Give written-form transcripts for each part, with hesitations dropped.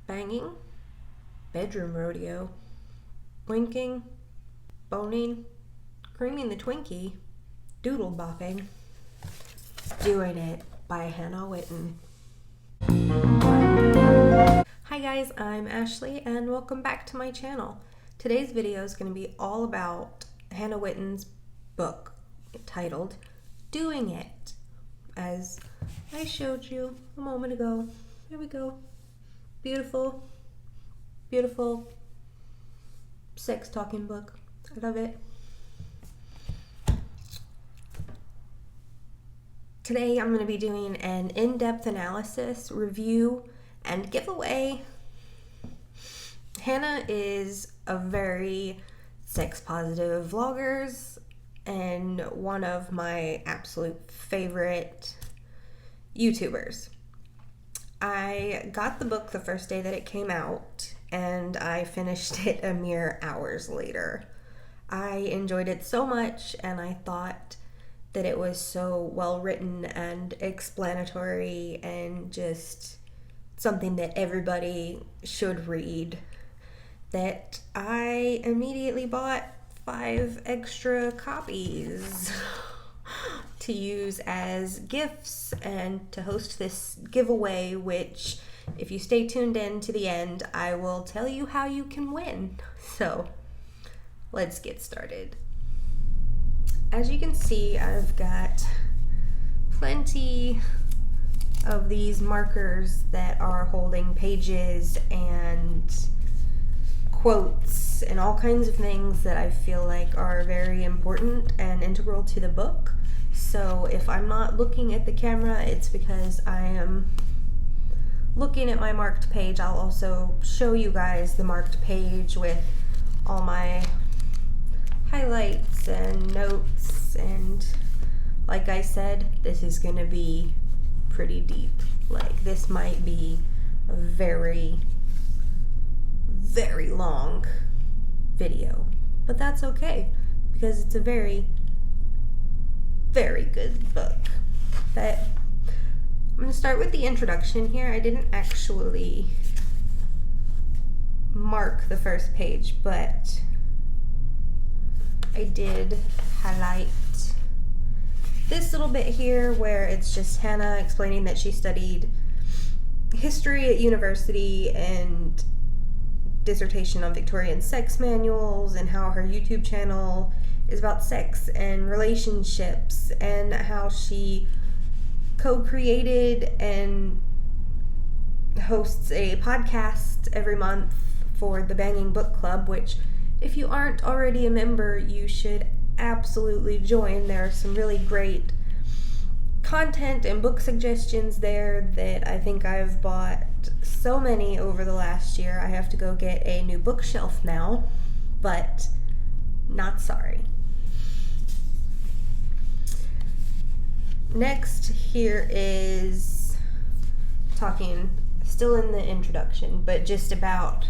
banging, bedroom rodeo, winking, boning, creaming the Twinkie, doodle bopping, doing it by Hannah Witton. Hi guys, I'm Ashley and welcome back to my channel. Today's video is going to be all about Hannah Witton's book titled Doing It, as I showed you a moment ago. Here we go. Beautiful, beautiful sex talking book. I love it. Today I'm going to be doing an in-depth analysis, review, and giveaway. Hannah is a very sex-positive vlogger and one of my absolute favorite YouTubers. I got the book the first day that it came out, and I finished it a mere hours later. I enjoyed it so much, and I thought that it was so well written and explanatory and just something that everybody should read, that I immediately bought 5 extra copies to use as gifts and to host this giveaway, which if you stay tuned in to the end, I will tell you how you can win. So let's get started. As you can see, I've got plenty of these markers that are holding pages and quotes and all kinds of things that I feel like are very important and integral to the book. So if I'm not looking at the camera, it's because I am looking at my marked page. I'll also show you guys the marked page with all my highlights and notes, and like I said, this is gonna be pretty deep. Like, this might be a very, very long video, but that's okay because it's a very, very good book. But I'm gonna start with the introduction here. I didn't actually mark the first page, but I did highlight this little bit here where it's just Hannah explaining that she studied history at university and dissertation on Victorian sex manuals, and how her YouTube channel is about sex and relationships, and how she co-created and hosts a podcast every month for the Banging Book Club, which if you aren't already a member, you should absolutely join. There are some really great content and book suggestions there that I think I've bought so many over the last year. I have to go get a new bookshelf now, but not sorry. Next here is talking, still in the introduction, but just about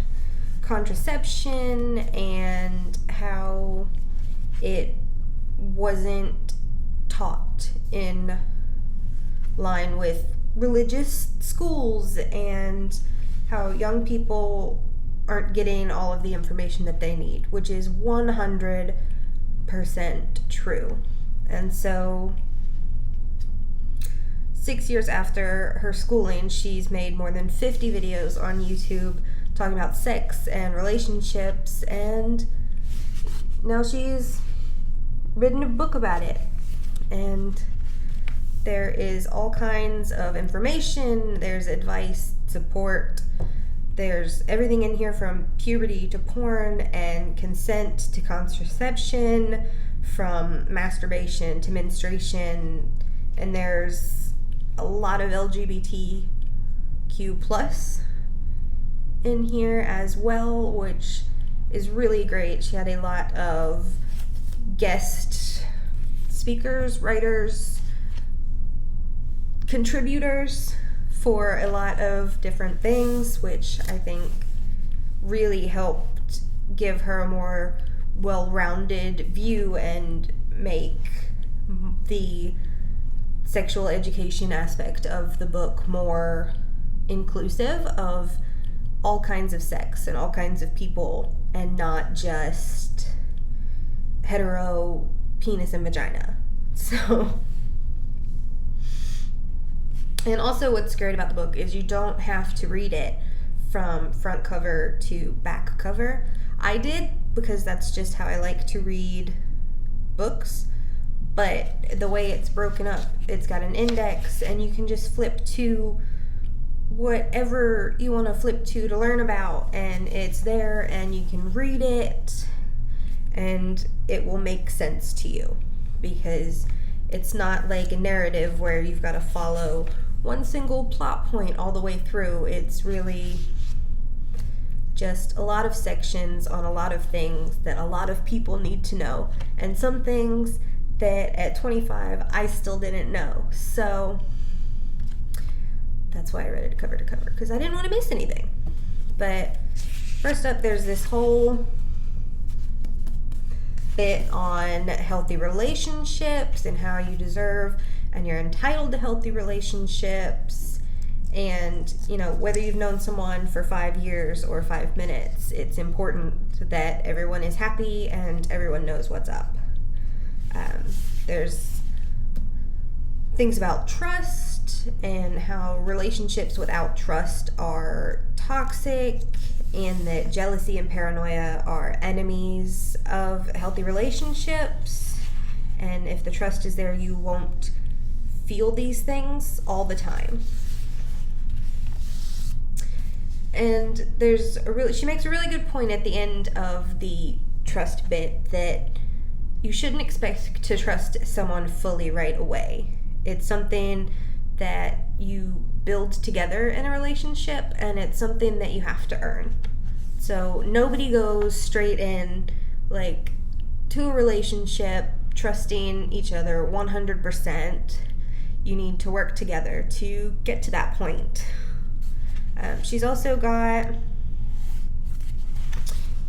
contraception and how it wasn't taught in line with religious schools, and how young people aren't getting all of the information that they need, which is 100% true. And so 6 years after her schooling, she's made more than 50 videos on YouTube talking about sex and relationships, and now she's written a book about it. And there is all kinds of information, there's advice, support, there's everything in here from puberty to porn and consent to contraception, from masturbation to menstruation, and there's a lot of LGBTQ plus in here as well, which is really great. She had a lot of guest speakers, writers, contributors for a lot of different things, which I think really helped give her a more well-rounded view and make the sexual education aspect of the book more inclusive of all kinds of sex and all kinds of people, and not just hetero penis and vagina. So, and also what's great about the book is you don't have to read it from front cover to back cover. I did, because that's just how I like to read books, but the way it's broken up, it's got an index, and you can just flip to whatever you want to flip to learn about, and it's there, and you can read it, and it will make sense to you, because it's not like a narrative where you've got to follow one single plot point all the way through. It's really just a lot of sections on a lot of things that a lot of people need to know, and some things that at 25 I still didn't know. So that's why I read it cover to cover, because I didn't want to miss anything. But first up, there's this whole bit on healthy relationships and how you deserve and you're entitled to healthy relationships. And, you know, whether you've known someone for 5 years or 5 minutes, it's important that everyone is happy and everyone knows what's up. There's things about trust and how relationships without trust are toxic, and that jealousy and paranoia are enemies of healthy relationships. And if the trust is there, you won't feel these things all the time. And she makes a really good point at the end of the trust bit, that you shouldn't expect to trust someone fully right away. It's something that you build together in a relationship, and it's something that you have to earn. So nobody goes straight in to a relationship trusting each other 100%. You need to work together to get to that point. She's also got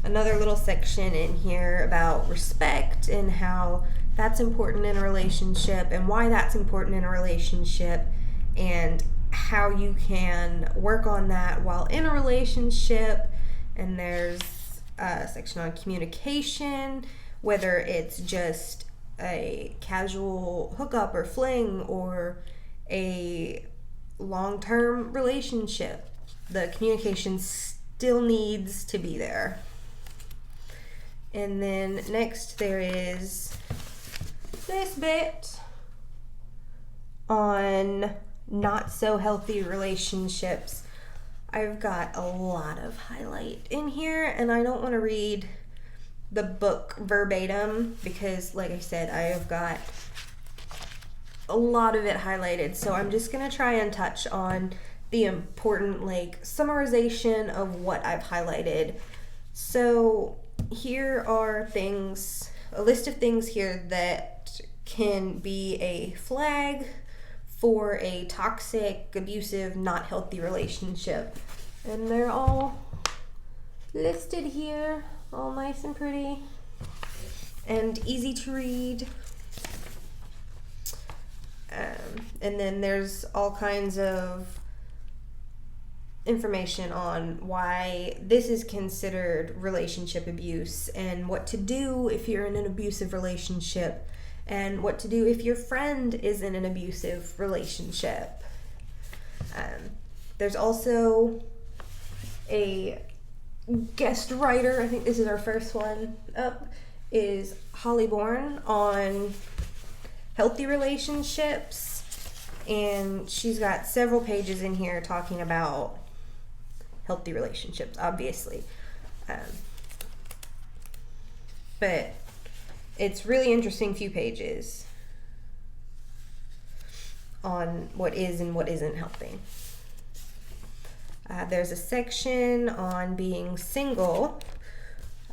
another little section in here about respect and how that's important in a relationship, and why that's important in a relationship, and how you can work on that while in a relationship. And there's a section on communication, whether it's just a casual hookup or fling or a long-term relationship. The communication still needs to be there. And then next there is this bit on not so healthy relationships. I've got a lot of highlight in here, and I don't want to read the book verbatim because, like I said, I have got a lot of it highlighted. So I'm just going to try and touch on the important summarization of what I've highlighted. So here are a list of things here that can be a flag for a toxic, abusive, not healthy relationship. And they're all listed here, all nice and pretty and easy to read. And then there's all kinds of information on why this is considered relationship abuse, and what to do if you're in an abusive relationship, and what to do if your friend is in an abusive relationship. There's also a guest writer, I think this is our first one up, is Holly Bourne, on healthy relationships, and she's got several pages in here talking about healthy relationships, obviously. But it's really interesting few pages on what is and what isn't healthy. There's a section on being single,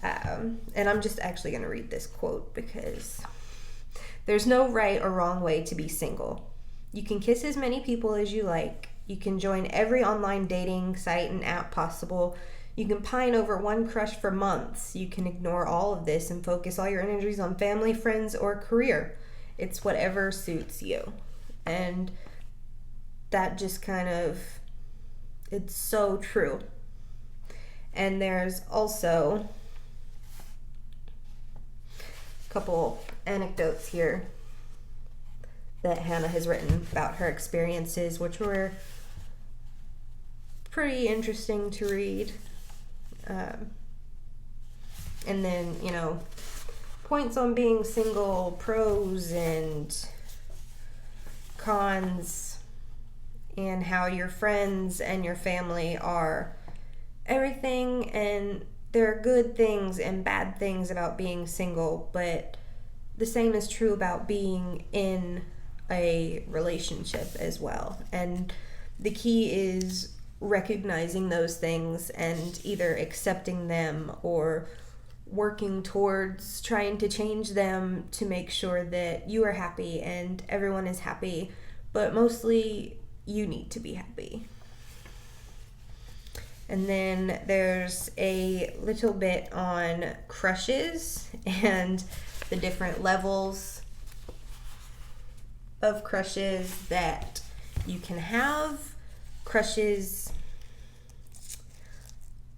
and I'm just actually going to read this quote because there's no right or wrong way to be single. You can kiss as many people as you like. You can join every online dating site and app possible. You can pine over one crush for months. You can ignore all of this and focus all your energies on family, friends, or career. It's whatever suits you. And that just it's so true. And there's also a couple anecdotes here that Hannah has written about her experiences, which were pretty interesting to read. And then, points on being single, pros and cons, and how your friends and your family are everything, and there are good things and bad things about being single, but the same is true about being in a relationship as well. And the key is recognizing those things and either accepting them or working towards trying to change them to make sure that you are happy and everyone is happy, but mostly you need to be happy. And then there's a little bit on crushes and the different levels of crushes that you can have. Crushes,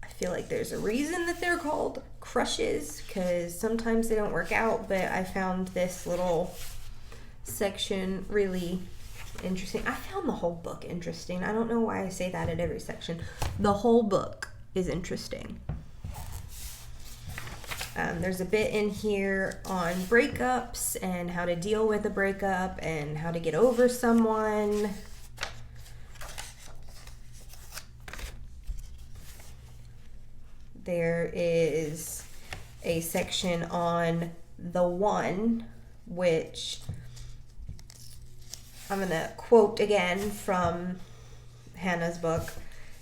I feel like there's a reason that they're called crushes, because sometimes they don't work out, but I found this little section really interesting. I found the whole book interesting. I don't know why I say that at every section. The whole book is interesting. There's a bit in here on breakups and how to deal with a breakup and how to get over someone. There is a section on the one, which I'm going to quote again from Hannah's book.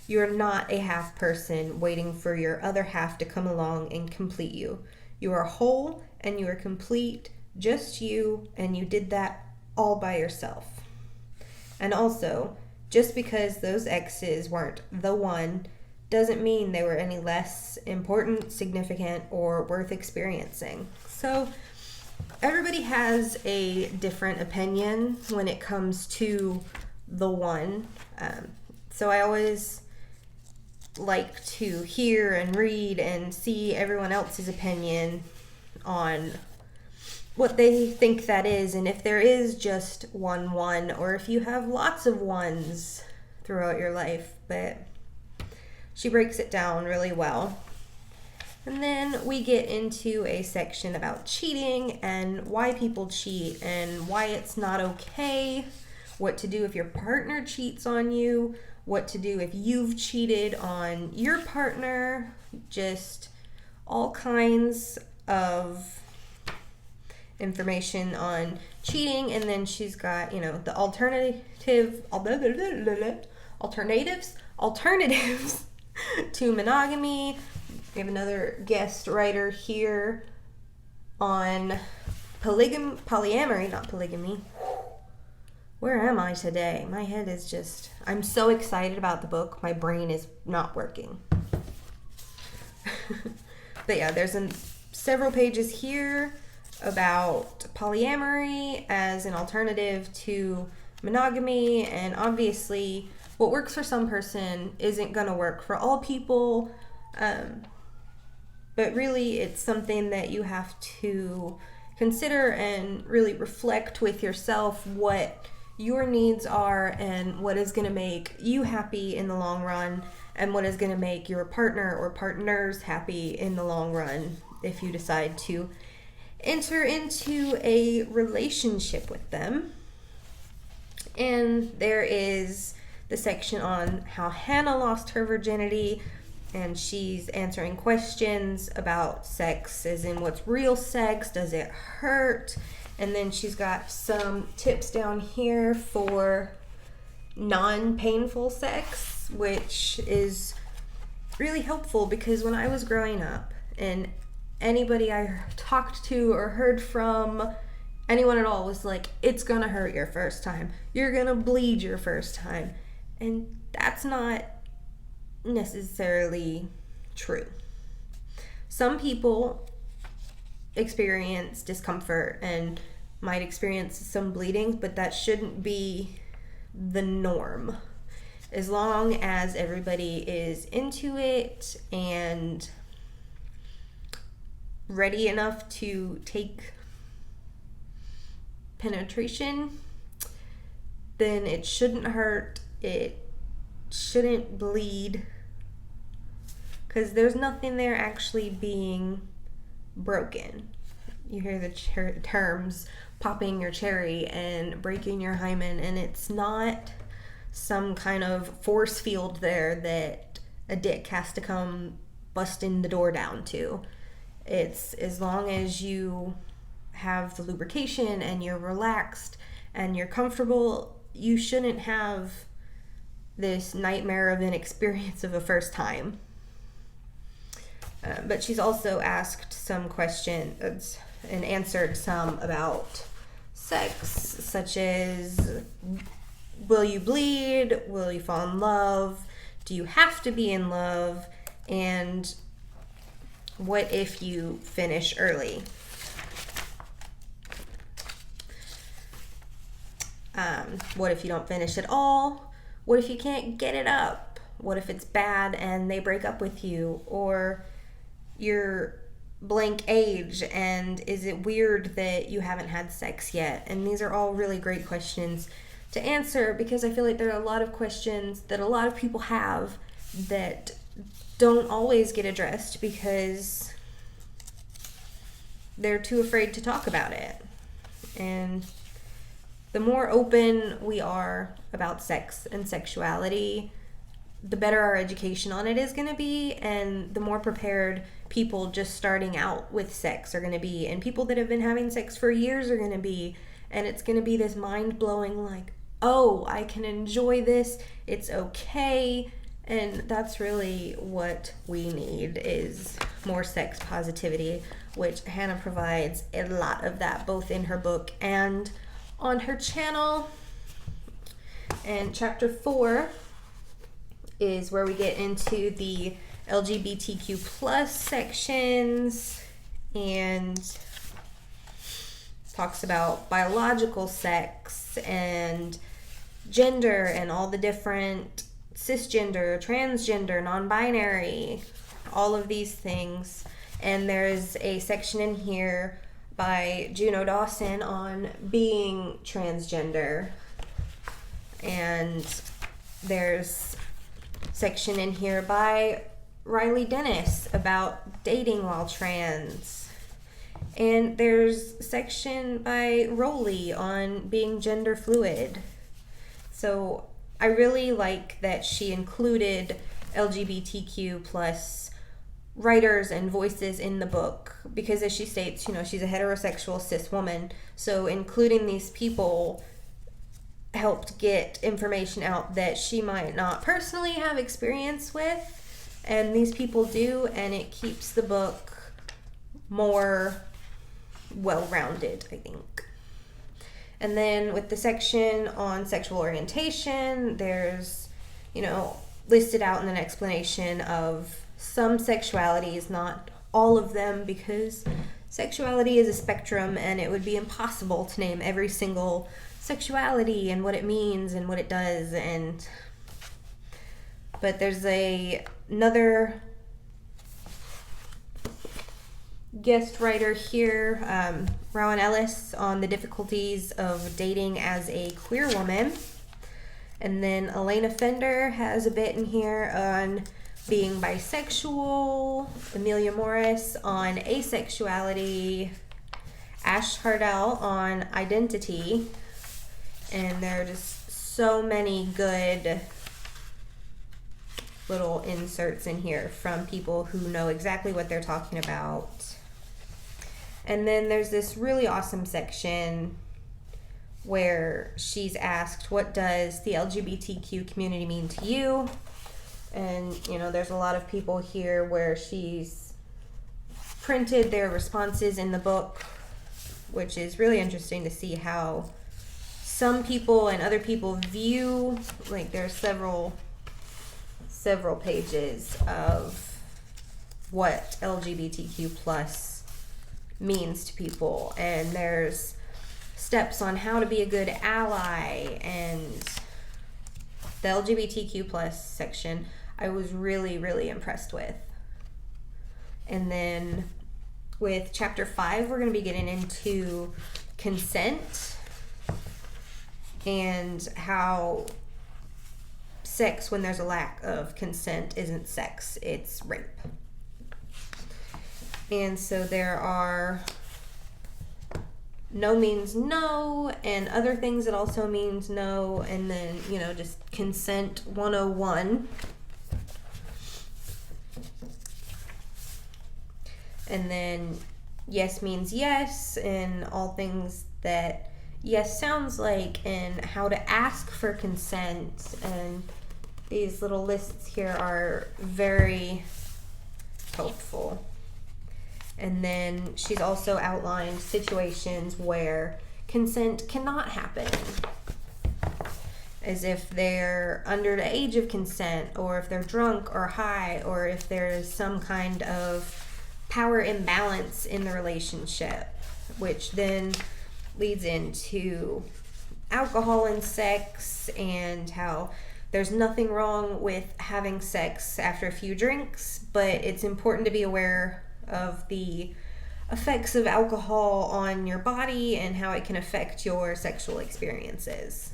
"You're not a half person waiting for your other half to come along and complete you. You are whole and you are complete, just you, and you did that all by yourself. And also, just because those exes weren't the one doesn't mean they were any less important, significant, or worth experiencing." So everybody has a different opinion when it comes to the one. So I always like to hear and read and see everyone else's opinion on what they think that is, and if there is just one, or if you have lots of ones throughout your life. But she breaks it down really well. And then we get into a section about cheating and why people cheat and why it's not okay, what to do if your partner cheats on you, what to do if you've cheated on your partner, just all kinds of information on cheating. And then she's got, the alternatives to monogamy. We have another guest writer here on polyamory, not polygamy. Where am I today? My head is just... I'm so excited about the book, my brain is not working. But yeah, there's several pages here about polyamory as an alternative to monogamy, and obviously what works for some person isn't going to work for all people. But really, it's something that you have to consider and really reflect with yourself what your needs are and what is going to make you happy in the long run and what is going to make your partner or partners happy in the long run if you decide to enter into a relationship with them. And there is the section on how Hannah lost her virginity, and she's answering questions about sex, as in what's real sex, does it hurt? And then she's got some tips down here for non-painful sex, which is really helpful because when I was growing up, and anybody I talked to or heard from, anyone at all, was like, it's gonna hurt your first time, you're gonna bleed your first time. And that's not necessarily true. Some people experience discomfort and might experience some bleeding, but that shouldn't be the norm. as long as everybody is into it and ready enough to take penetration, then it shouldn't hurt, it shouldn't bleed, because there's nothing there actually being broken. You hear the terms popping your cherry and breaking your hymen, and it's not some kind of force field there that a dick has to come busting the door down to. It's as long as you have the lubrication and you're relaxed and you're comfortable, you shouldn't have this nightmare of an experience of a first time. But she's also asked some questions and answered some about sex, such as, will you bleed? Will you fall in love? Do you have to be in love? And what if you finish early? What if you don't finish at all? What if you can't get it up? What if it's bad and they break up with you? Or you're blank age, and is it weird that you haven't had sex yet? And these are all really great questions to answer, because I feel like there are a lot of questions that a lot of people have that don't always get addressed because they're too afraid to talk about it. And the more open we are about sex and sexuality, the better our education on it is going to be, and the more prepared people just starting out with sex are going to be, and people that have been having sex for years are going to be, and it's going to be this mind-blowing, like, oh, I can enjoy this, it's okay. And that's really what we need, is more sex positivity, which Hannah provides a lot of that, both in her book and on her channel. And chapter 4 is where we get into the LGBTQ plus sections, and talks about biological sex and gender and all the different cisgender, transgender, non-binary, all of these things. And there's a section in here by Juno Dawson on being transgender, and there's section in here by Riley Dennis about dating while trans, and there's section by Rowley on being gender fluid. So I really like that she included LGBTQ plus writers and voices in the book, because as she states, you know, she's a heterosexual cis woman, so including these people helped get information out that she might not personally have experience with, and these people do, and it keeps the book more well-rounded, I think. And then with the section on sexual orientation, there's, you know, listed out in an explanation of some sexualities, not all of them, because sexuality is a spectrum and it would be impossible to name every single sexuality and what it means and what it does. And but there's another guest writer here, Rowan Ellis, on the difficulties of dating as a queer woman. And then Elena Fender has a bit in here on being bisexual, Amelia Morris on asexuality, Ash Hardell on identity, and there are just so many good little inserts in here from people who know exactly what they're talking about. And then there's this really awesome section where she's asked, what does the LGBTQ community mean to you? And, you know, there's a lot of people here where she's printed their responses in the book, which is really interesting to see how some people and other people view, like there's several pages of what LGBTQ plus means to people, and there's steps on how to be a good ally, and the LGBTQ plus section, I was really, really impressed with. And then with chapter 5, we're going to be getting into consent and how sex, when there's a lack of consent, isn't sex, it's rape. And so there are no means no, and other things that also means no, and then, just consent 101. And then yes means yes, and all things that yes sounds like, and how to ask for consent. And these little lists here are very helpful. And then she's also outlined situations where consent cannot happen, as if they're under the age of consent, or if they're drunk or high, or if there's some kind of power imbalance in the relationship, which then leads into alcohol and sex, and how there's nothing wrong with having sex after a few drinks, but it's important to be aware of the effects of alcohol on your body and how it can affect your sexual experiences.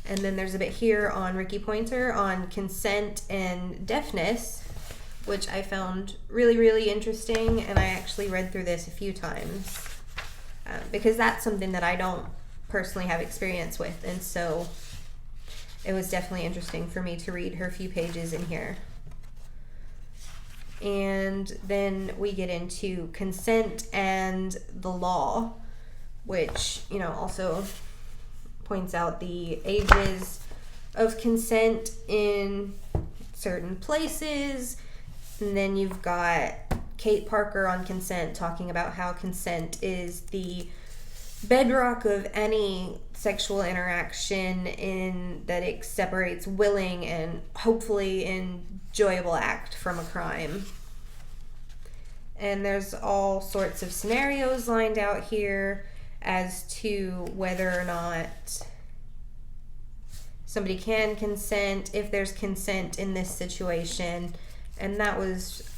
And then there's a bit here on Ricky Pointer on consent and deafness, which I found really, really interesting, and I actually read through this a few times because that's something that I don't personally have experience with, and so it was definitely interesting for me to read her few pages in here. And then we get into consent and the law, which, also points out the ages of consent in certain places. And then you've got Kate Parker on consent, talking about how consent is the bedrock of any sexual interaction, in that it separates willing and hopefully enjoyable act from a crime. And there's all sorts of scenarios lined out here as to whether or not somebody can consent, if there's consent in this situation. And that was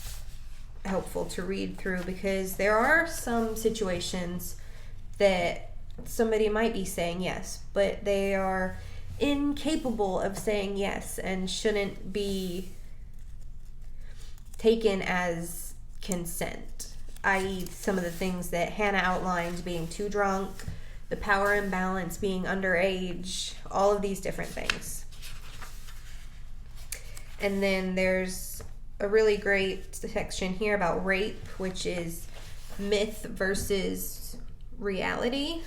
helpful to read through, because there are some situations that somebody might be saying yes, but they are incapable of saying yes and shouldn't be taken as consent, i.e. some of the things that Hannah outlined, being too drunk, the power imbalance, being underage, all of these different things. And then there's a really great section here about rape, which is myth versus reality.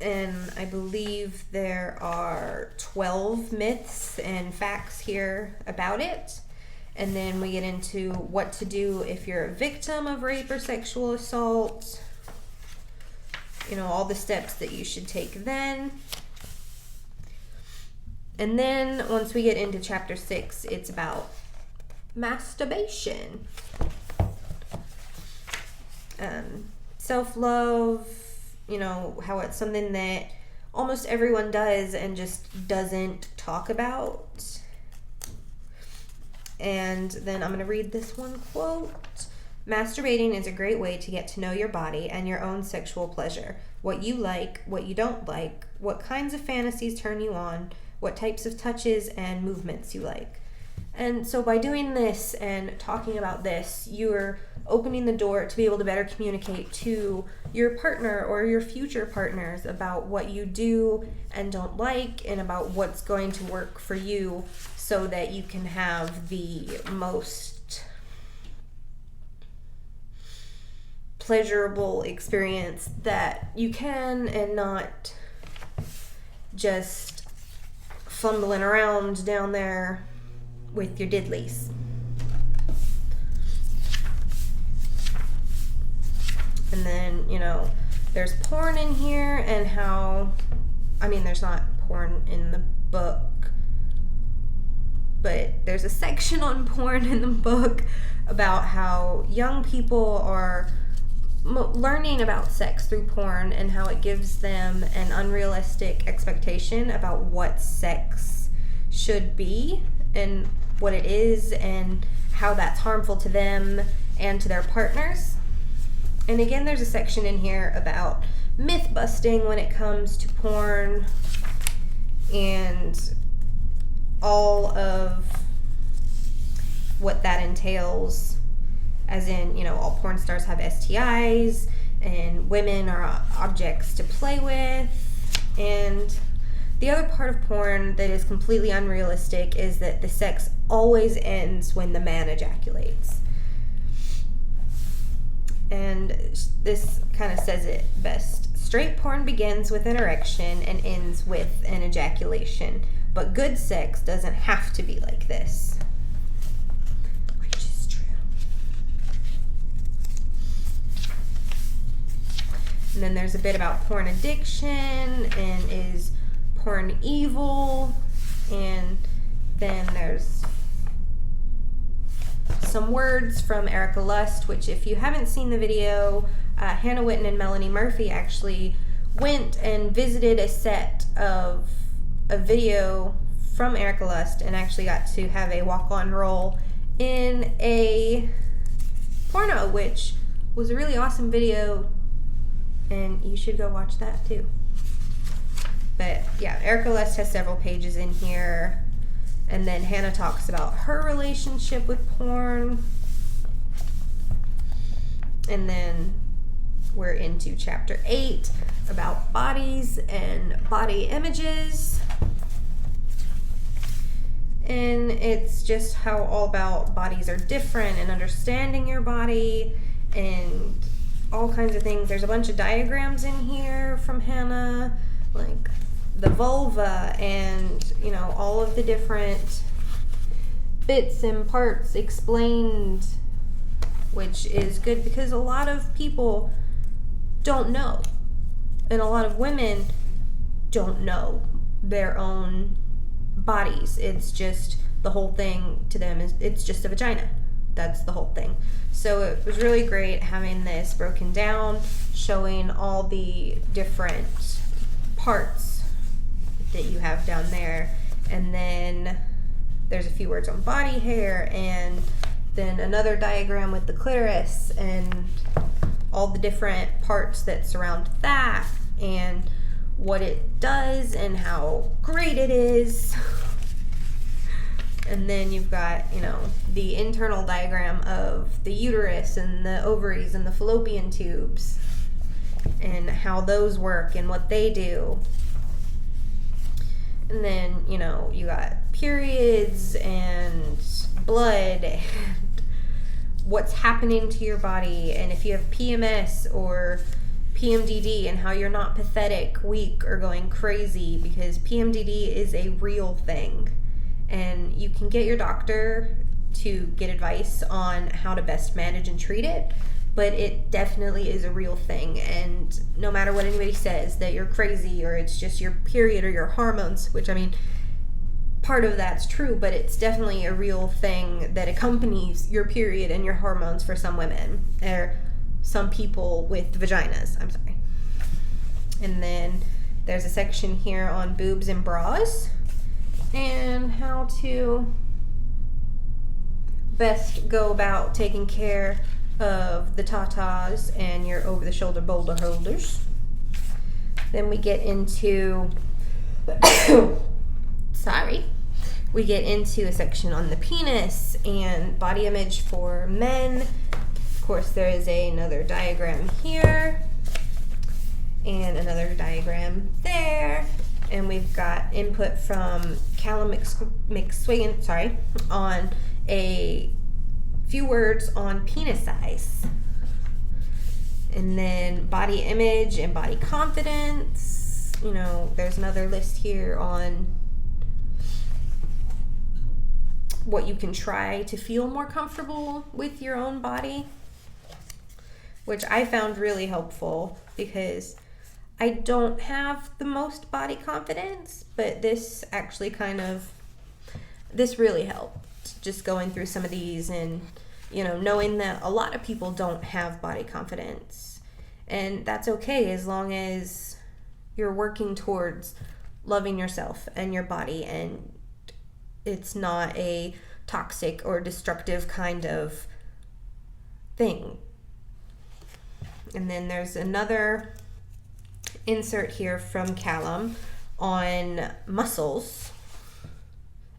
And I believe there are 12 myths and facts here about it. And then we get into what to do if you're a victim of rape or sexual assault. All the steps that you should take then. And then once we get into chapter 6, it's about masturbation. Self-love, how it's something that almost everyone does and just doesn't talk about. And then I'm going to read this one quote. Masturbating is a great way to get to know your body and your own sexual pleasure. What you like, what you don't like, what kinds of fantasies turn you on, what types of touches and movements you like. And so by doing this and talking about this, you're opening the door to be able to better communicate to your partner or your future partners about what you do and don't like, and about what's going to work for you, so that you can have the most pleasurable experience that you can, and not just fumbling around down there with your diddlies. And then, there's porn in here, and how, there's not porn in the book, but there's a section on porn in the book about how young people are learning about sex through porn and how it gives them an unrealistic expectation about what sex should be and what it is and how that's harmful to them and to their partners. And again, there's a section in here about myth busting when it comes to porn and all of what that entails, as in, you know, all porn stars have STIs and women are objects to play with. And the other part of porn that is completely unrealistic is that the sex always ends when the man ejaculates. And this kind of says it best. Straight porn begins with an erection and ends with an ejaculation, but good sex doesn't have to be like this. Which is true. And then there's a bit about porn addiction and is porn evil, and then there's some words from Erica Lust, which if you haven't seen the video, Hannah Witton and Melanie Murphy actually went and visited a set of a video from Erica Lust and actually got to have a walk-on role in a porno, which was a really awesome video, and you should go watch that too. But yeah, Erica Lust has several pages in here. And then Hannah talks about her relationship with porn. And then we're into chapter 8 about bodies and body images. And it's just how all about bodies are different and understanding your body and all kinds of things. There's a bunch of diagrams in here from Hannah, like the vulva and, you know, all of the different bits and parts explained, which is good because a lot of people don't know, and a lot of women don't know their own bodies. It's just the whole thing to them is it's just a vagina. That's the whole thing. So it was really great having this broken down, showing all the different parts that you have down there. And then there's a few words on body hair, and then another diagram with the clitoris and all the different parts that surround that and what it does and how great it is. And then you've got, you know, the internal diagram of the uterus and the ovaries and the fallopian tubes and how those work and what they do. And then, you know, you got periods and blood and what's happening to your body, and if you have PMS or PMDD and how you're not pathetic, weak, or going crazy, because PMDD is a real thing. And you can get your doctor to get advice on how to best manage and treat it, but it definitely is a real thing. And no matter what anybody says that you're crazy or it's just your period or your hormones, which, I mean, part of that's true, but it's definitely a real thing that accompanies your period and your hormones for some women or some people with vaginas. I'm sorry. And then there's a section here on boobs and bras and how to best go about taking care of the tatas and your over-the-shoulder boulder holders. Then we get into we get into a section on the penis and body image for men. Of course, there is another diagram here and another diagram there, and we've got input from Callum McSwigan, on a few words on penis size. And then body image and body confidence. You know, there's another list here on what you can try to feel more comfortable with your own body, which I found really helpful because I don't have the most body confidence, but this actually this really helped, just going through some of these and, you know, knowing that a lot of people don't have body confidence. And that's okay as long as you're working towards loving yourself and your body, and it's not a toxic or destructive kind of thing. And then there's another insert here from Callum on muscles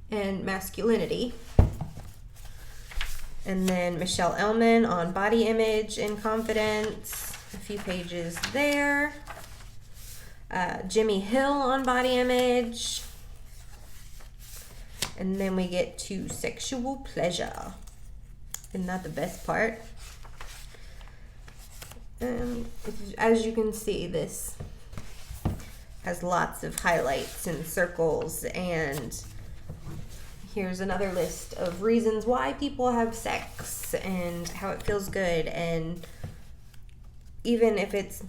and masculinity. And then Michelle Elman on body image and confidence, a few pages there. Jimmy Hill on body image. And then we get to sexual pleasure. Isn't that the best part? As you can see, this has lots of highlights and circles, and here's another list of reasons why people have sex and how it feels good. And even if it's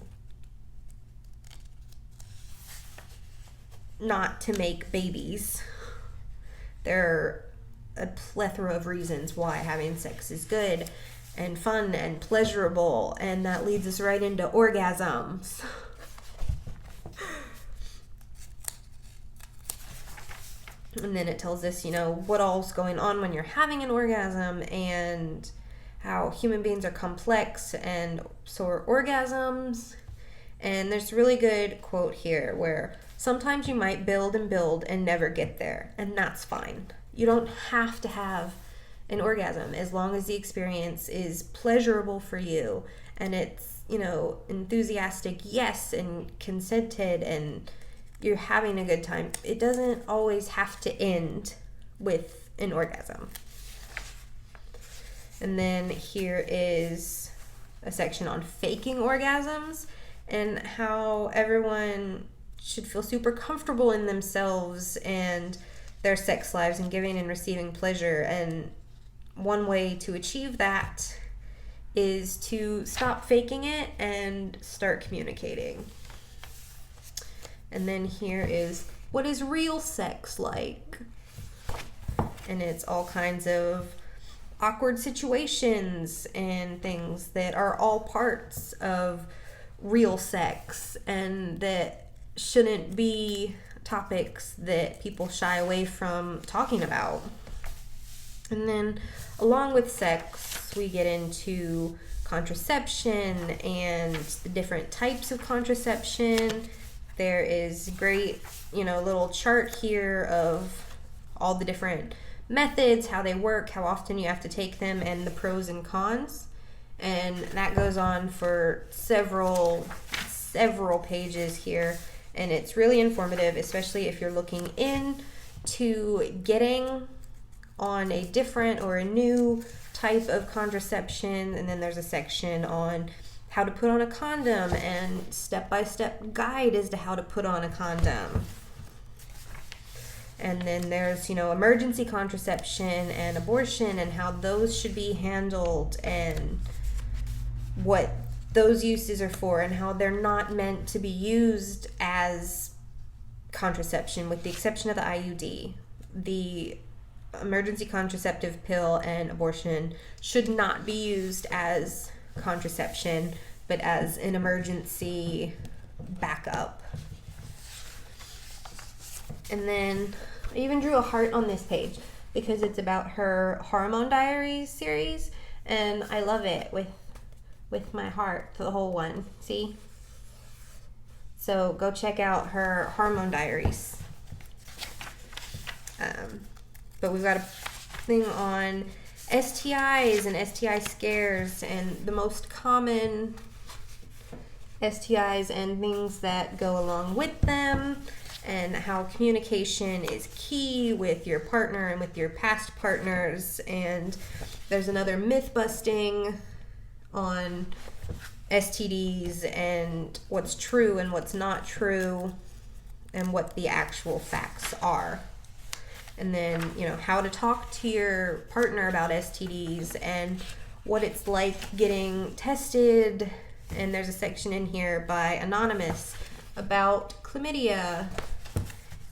not to make babies, there are a plethora of reasons why having sex is good and fun and pleasurable, and that leads us right into orgasms. And then it tells us, what all's going on when you're having an orgasm, and how human beings are complex, and so are orgasms. And there's a really good quote here where sometimes you might build and build and never get there, and that's fine. You don't have to have an orgasm as long as the experience is pleasurable for you, and it's, enthusiastic, yes, and consented, and you're having a good time. It doesn't always have to end with an orgasm. And then here is a section on faking orgasms and how everyone should feel super comfortable in themselves and their sex lives and giving and receiving pleasure. And one way to achieve that is to stop faking it and start communicating. And then here is, what is real sex like? And it's all kinds of awkward situations and things that are all parts of real sex and that shouldn't be topics that people shy away from talking about. And then along with sex, we get into contraception and the different types of contraception. There is great, little chart here of all the different methods, how they work, how often you have to take them, and the pros and cons. And that goes on for several pages here. And it's really informative, especially if you're looking into getting on a different or a new type of contraception. And then there's a section on how to put on a condom and step-by-step guide as to how to put on a condom. And then there's, emergency contraception and abortion and how those should be handled and what those uses are for and how they're not meant to be used as contraception, with the exception of the IUD. The emergency contraceptive pill and abortion should not be used as contraception, but as an emergency backup. And then I even drew a heart on this page because it's about her Hormone Diaries series, and I love it with my heart, the whole one. See? So go check out her Hormone Diaries. But we've got a thing on STIs and STI scares and the most common STIs and things that go along with them, and how communication is key with your partner and with your past partners. And there's another myth busting on STDs and what's true and what's not true and what the actual facts are. And then, how to talk to your partner about STDs and what it's like getting tested. And there's a section in here by Anonymous about chlamydia.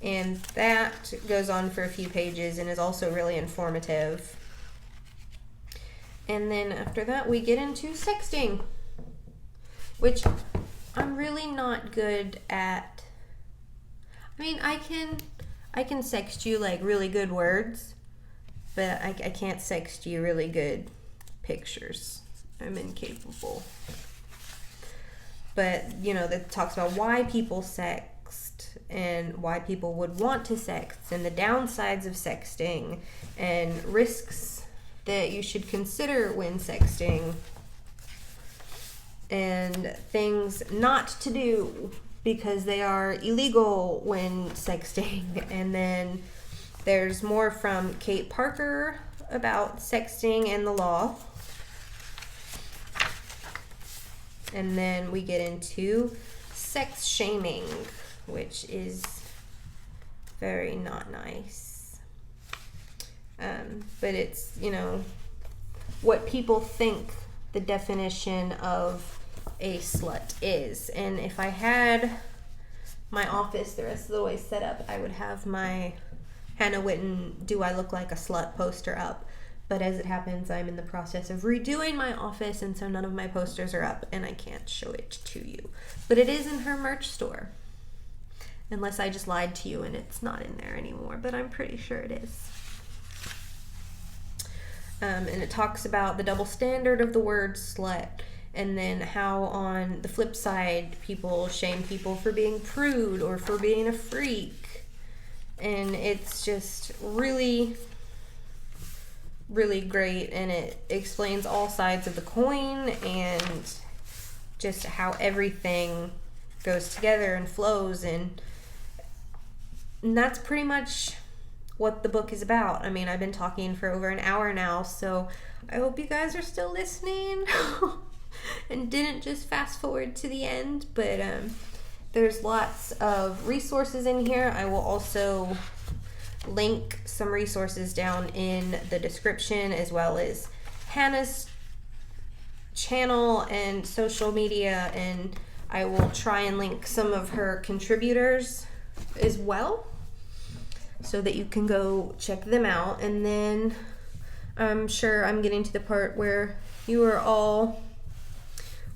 And that goes on for a few pages and is also really informative. And then after that, we get into sexting. which I'm really not good at. I mean, I can sext you like really good words, but I can't sext you really good pictures. I'm incapable. But, you know, that talks about why people sext and why people would want to sext and the downsides of sexting and risks that you should consider when sexting and things not to do because they are illegal when sexting. And then there's more from Kate Parker about sexting and the law. And then we get into sex shaming, which is very not nice. But it's, you know, what people think the definition of a slut is. And if I had my office the rest of the way set up, I would have my Hannah Witton Do I Look Like a Slut poster up. But as it happens, I'm in the process of redoing my office, and so none of my posters are up, and I can't show it to you. But it is in her merch store. Unless I just lied to you and it's not in there anymore, but I'm pretty sure it is. And it talks about the double standard of the word slut, and then how on the flip side, people shame people for being prude or for being a freak. And it's just really great, and it explains all sides of the coin and just how everything goes together and flows, and that's pretty much what the book is about. I mean, I've been talking for over an hour now, so I hope you guys are still listening and didn't just fast forward to the end. But there's lots of resources in here. I will also link some resources down in the description, as well as Hannah's channel and social media, and I will try and link some of her contributors as well so that you can go check them out. And then I'm sure I'm getting to the part where you are all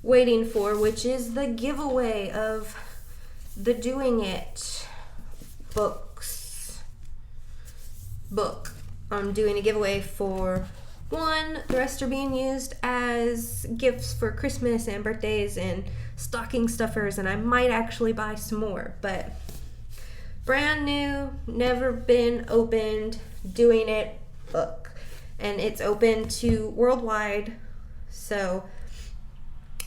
waiting for, which is the giveaway of the Doing It book. I'm doing a giveaway for one. The rest are being used as gifts for Christmas and birthdays and stocking stuffers, and I might actually buy some more. But brand new, never been opened, Doing It book, and it's open to worldwide. So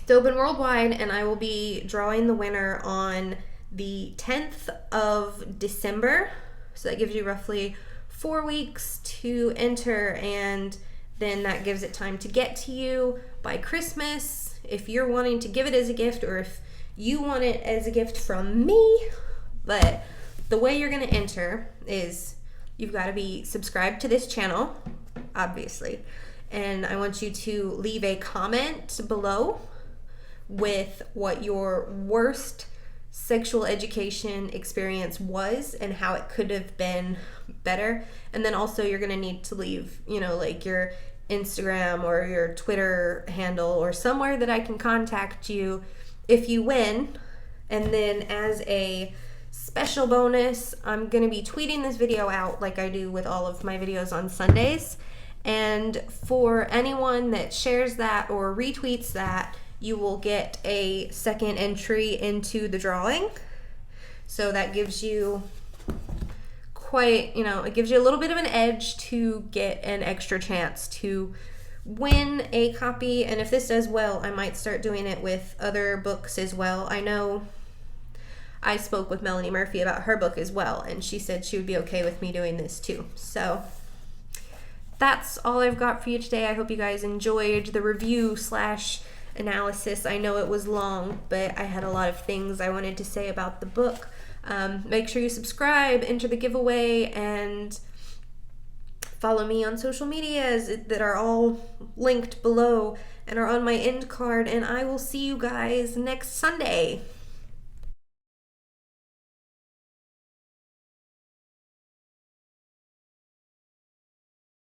it's open worldwide, and I will be drawing the winner on the 10th of December. So that gives you roughly 4 weeks to enter, and then that gives it time to get to you by Christmas if you're wanting to give it as a gift, or if you want it as a gift from me. But the way you're going to enter is you've got to be subscribed to this channel, obviously, and I want you to leave a comment below with what your worst sexual education experience was and how it could have been better. And then also you're going to need to leave, you know, like your Instagram or your Twitter handle or somewhere that I can contact you if you win. And then as a special bonus, I'm going to be tweeting this video out like I do with all of my videos on Sundays. And for anyone that shares that or retweets that, you will get a second entry into the drawing. So that gives you quite, you know, it gives you a little bit of an edge to get an extra chance to win a copy. And if this does well, I might start doing it with other books as well. I know I spoke with Melanie Murphy about her book as well, and she said she would be okay with me doing this too. So that's all I've got for you today. I hope you guys enjoyed the review / analysis. I know it was long, but I had a lot of things I wanted to say about the book. Make sure you subscribe, enter the giveaway, and follow me on social medias that are all linked below and are on my end card, and I will see you guys next Sunday.